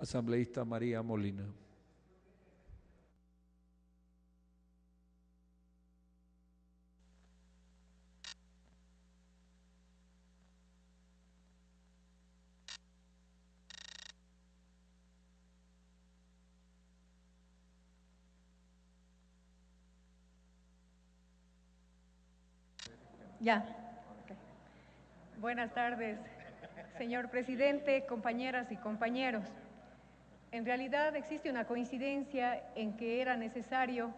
Asambleísta María Molina. Ya. Okay. Buenas tardes, señor presidente, compañeras y compañeros. En realidad existe una coincidencia en que era necesario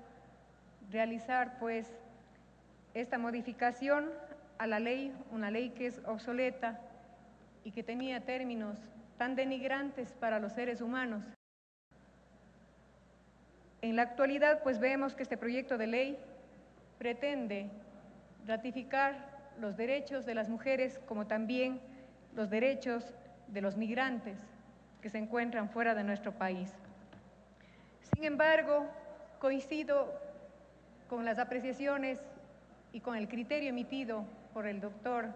realizar, pues, esta modificación a la ley, una ley que es obsoleta y que tenía términos tan denigrantes para los seres humanos. En la actualidad, pues, vemos que este proyecto de ley pretende ratificar los derechos de las mujeres como también los derechos de los migrantes que se encuentran fuera de nuestro país. Sin embargo, coincido con las apreciaciones y con el criterio emitido por el doctor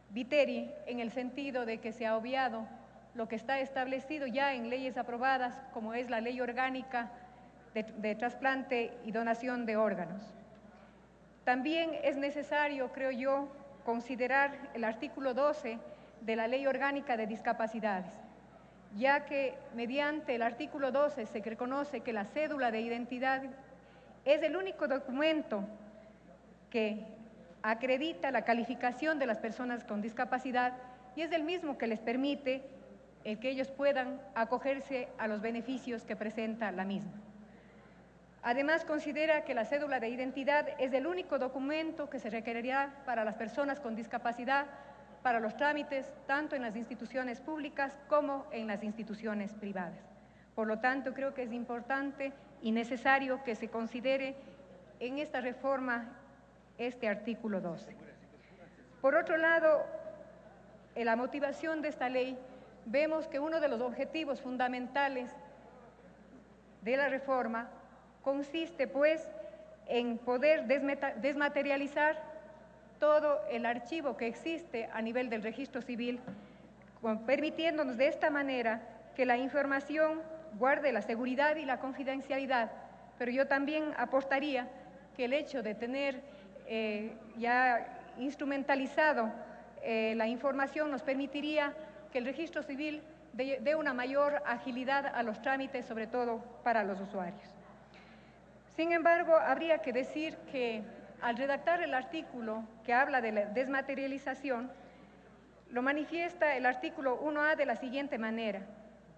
Viteri en el sentido de que se ha obviado lo que está establecido ya en leyes aprobadas, como es la Ley Orgánica de Trasplante y Donación de Órganos. También es necesario, creo yo, considerar el artículo 12 de la Ley Orgánica de Discapacidades, ya que mediante el artículo 12 se reconoce que la cédula de identidad es el único documento que acredita la calificación de las personas con discapacidad y es el mismo que les permite el que ellos puedan acogerse a los beneficios que presenta la misma. Además, considera que la cédula de identidad es el único documento que se requerirá para las personas con discapacidad para los trámites tanto en las instituciones públicas como en las instituciones privadas. Por lo tanto, creo que es importante y necesario que se considere en esta reforma este artículo 12. Por otro lado, en la motivación de esta ley, vemos que uno de los objetivos fundamentales de la reforma consiste, pues, en poder desmaterializar todo el archivo que existe a nivel del registro civil, permitiéndonos de esta manera que la información guarde la seguridad y la confidencialidad. Pero yo también apostaría que el hecho de tener ya instrumentalizado la información nos permitiría que el registro civil dé una mayor agilidad a los trámites, sobre todo para los usuarios. Sin embargo, habría que decir que al redactar el artículo que habla de la desmaterialización, lo manifiesta el artículo 1A de la siguiente manera.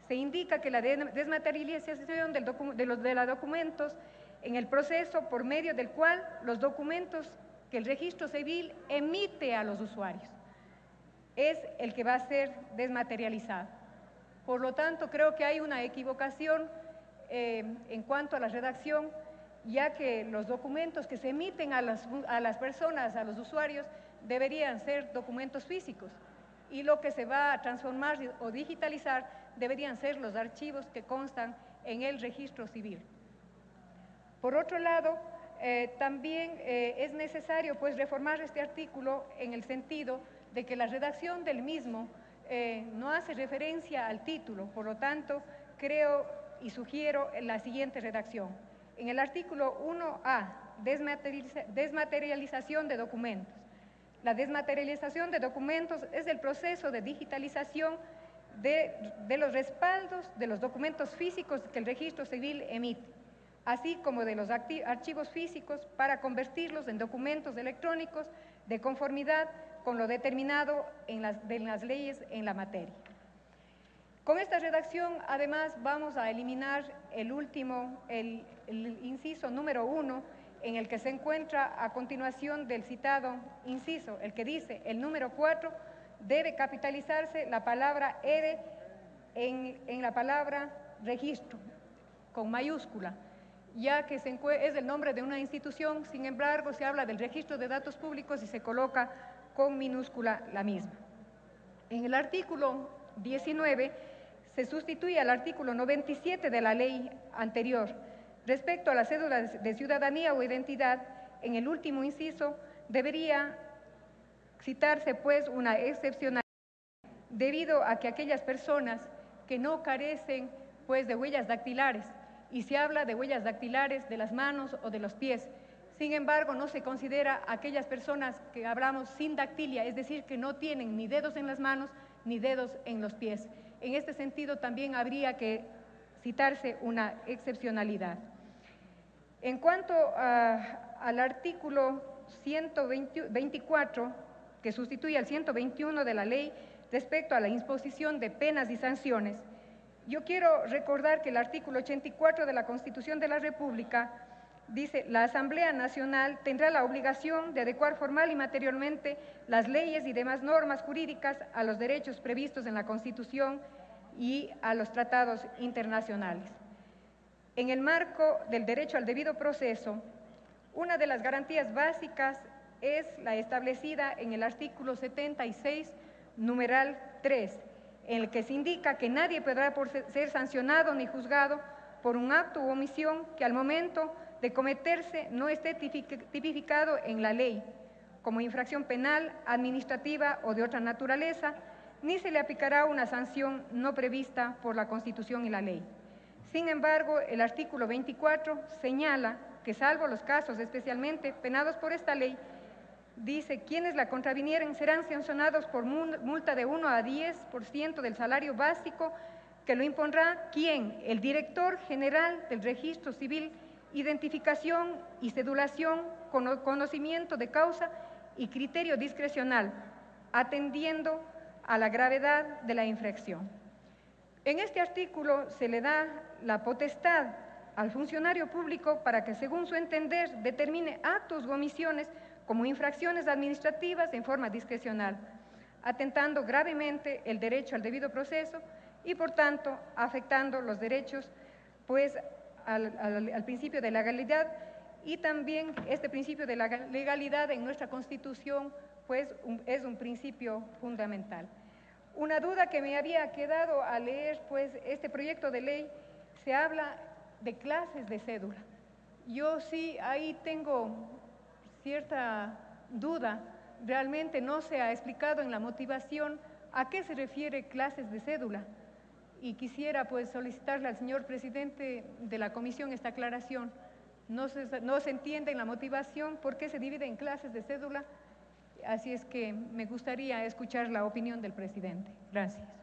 Se indica que la desmaterialización de los documentos en el proceso por medio del cual los documentos que el registro civil emite a los usuarios es el que va a ser desmaterializado. Por lo tanto, creo que hay una equivocación en cuanto a la redacción, ya que los documentos que se emiten a las personas, a los usuarios, deberían ser documentos físicos y lo que se va a transformar o digitalizar deberían ser los archivos que constan en el registro civil. Por otro lado, también es necesario, pues, reformar este artículo en el sentido de que la redacción del mismo no hace referencia al título. Por lo tanto, creo y sugiero la siguiente redacción. En el artículo 1A, desmaterialización de documentos. La desmaterialización de documentos es el proceso de digitalización de los respaldos de los documentos físicos que el registro civil emite, así como de los archivos físicos para convertirlos en documentos electrónicos de conformidad con lo determinado en las leyes en la materia. Con esta redacción, además, vamos a eliminar el inciso número 1, en el que se encuentra a continuación del citado inciso, el que dice, el número 4, debe capitalizarse la palabra ERE en la palabra registro, con mayúscula, ya que es el nombre de una institución. Sin embargo, se habla del registro de datos públicos y se coloca con minúscula la misma. En el artículo 19 se sustituye al artículo 97 de la ley anterior. Respecto a la cédula de ciudadanía o identidad, en el último inciso debería citarse, pues, una excepcionalidad, debido a que aquellas personas que no carecen pues de huellas dactilares y se habla de huellas dactilares de las manos o de los pies. Sin embargo, no se considera a aquellas personas que hablamos sin dactilia, es decir, que no tienen ni dedos en las manos ni dedos en los pies. En este sentido, también habría que citarse una excepcionalidad. En cuanto al artículo 124, que sustituye al 121 de la ley respecto a la imposición de penas y sanciones, yo quiero recordar que el artículo 84 de la Constitución de la República dice: la Asamblea Nacional tendrá la obligación de adecuar formal y materialmente las leyes y demás normas jurídicas a los derechos previstos en la Constitución y a los tratados internacionales. En el marco del derecho al debido proceso, una de las garantías básicas es la establecida en el artículo 76, numeral 3, en el que se indica que nadie podrá ser sancionado ni juzgado por un acto u omisión que al momento de cometerse no esté tipificado en la ley como infracción penal, administrativa o de otra naturaleza, ni se le aplicará una sanción no prevista por la Constitución y la ley. Sin embargo, el artículo 24 señala que, salvo los casos especialmente penados por esta ley, dice: quienes la contravinieren serán sancionados por multa de 1 a 10% del salario básico, que lo impondrá ¿quién? El director general del Registro Civil, identificación y cedulación, conocimiento de causa y criterio discrecional, atendiendo a la gravedad de la infracción. En este artículo se le da la potestad al funcionario público para que, según su entender, determine actos u omisiones como infracciones administrativas en forma discrecional, atentando gravemente el derecho al debido proceso y, por tanto, afectando los derechos, pues, al principio de legalidad, y también este principio de la legalidad en nuestra Constitución, pues, es un principio fundamental. Una duda que me había quedado al leer, pues, este proyecto de ley, se habla de clases de cédula. Yo sí, ahí tengo cierta duda. Realmente no se ha explicado en la motivación a qué se refiere clases de cédula. Y quisiera, pues, solicitarle al señor presidente de la comisión esta aclaración. No se entiende en la motivación por qué se divide en clases de cédula. Así es que me gustaría escuchar la opinión del presidente. Gracias.